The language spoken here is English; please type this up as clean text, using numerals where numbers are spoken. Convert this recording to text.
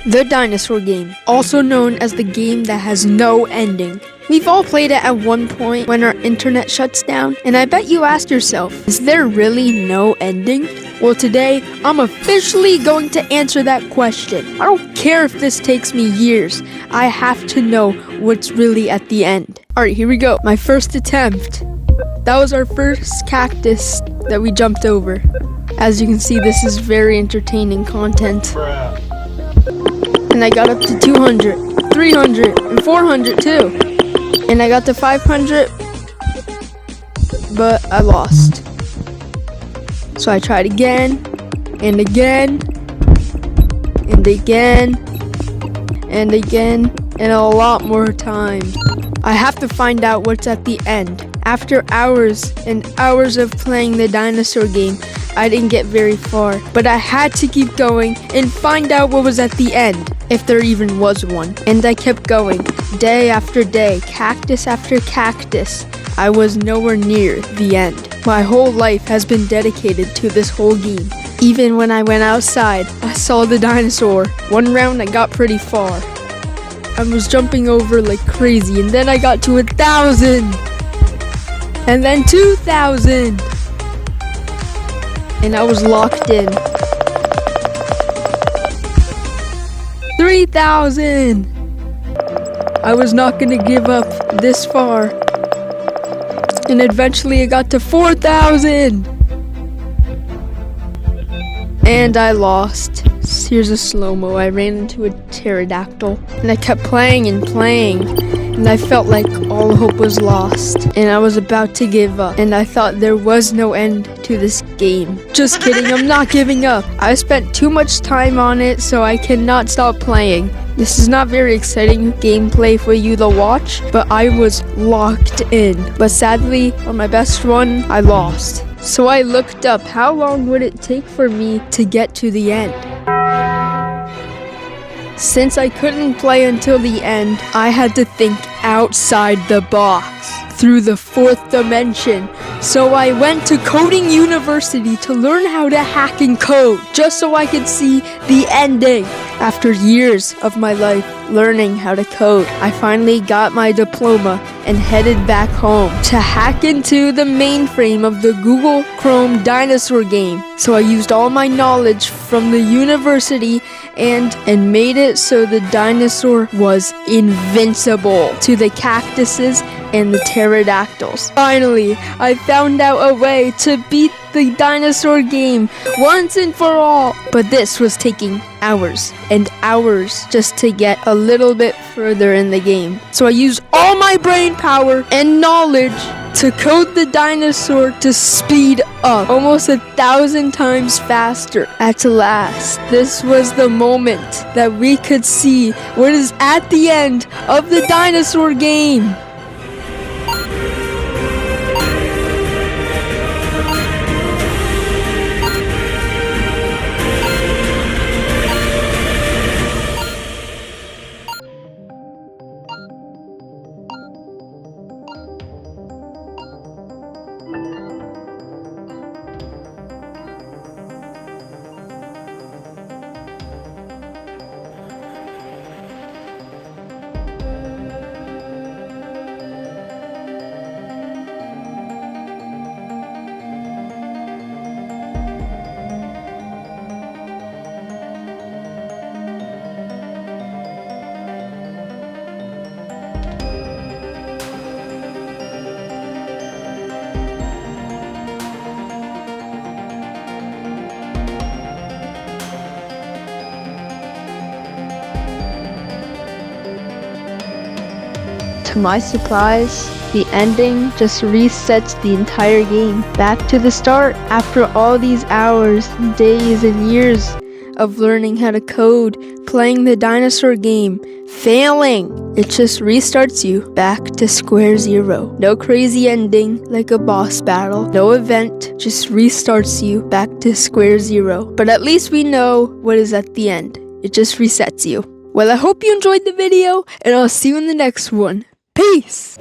The Dinosaur game, also known as the game that has no ending. We've all played it at one point when our internet shuts down, and I bet you asked yourself, is there really no ending? Well, today, I'm officially going to answer that question. I don't care if this takes me years. I have to know what's really at the end. Alright, here we go. My first attempt. That was our first cactus that we jumped over. As you can see, this is very entertaining content. And I got up to 200, 300, and 400 too. And I got to 500, but I lost. So I tried again, and again, and again, and again, and a lot more times. I have to find out what's at the end. After hours and hours of playing the dinosaur game, I didn't get very far, but I had to keep going and find out what was at the end, if there even was one. And I kept going, day after day, cactus after cactus. I was nowhere near the end. My whole life has been dedicated to this whole game. Even when I went outside, I saw the dinosaur. One round I got pretty far. I was jumping over like crazy, and then I got to 1,000. And then 2,000. And I was locked in. 3,000. I was not gonna give up this far. And eventually I got to 4,000. And I lost. Here's a slow-mo. I ran into a pterodactyl. And I kept playing and playing. And I felt like all hope was lost. And I was about to give up. And I thought there was no end to this game. Just kidding, I'm not giving up. I spent too much time on it, so I cannot stop playing. This is not very exciting gameplay for you to watch, but I was locked in. But sadly, on my best run, I lost. So I looked up, how long would it take for me to get to the end? Since I couldn't play until the end, I had to think outside the box, through the fourth dimension. So I went to coding university to learn how to hack and code, just so I could see the ending. After years of my life learning how to code, I finally got my diploma and headed back home to hack into the mainframe of the Google Chrome dinosaur game. So I used all my knowledge from the university and made it so the dinosaur was invincible to the cactuses and the pterodactyls. Finally, I found out a way to beat the dinosaur game once and for all. But this was taking hours and hours just to get a little bit further in the game. So I used all my brain power and knowledge to code the dinosaur to speed up almost 1,000 times faster. At last, this was the moment that we could see what is at the end of the dinosaur game. To my surprise, the ending just resets the entire game back to the start. After all these hours, days, and years of learning how to code, playing the dinosaur game, failing, it just restarts you back to square zero. No crazy ending like a boss battle, no event, just restarts you back to square zero. But at least we know what is at the end. It just resets you. Well, I hope you enjoyed the video, and I'll see you in the next one. Peace!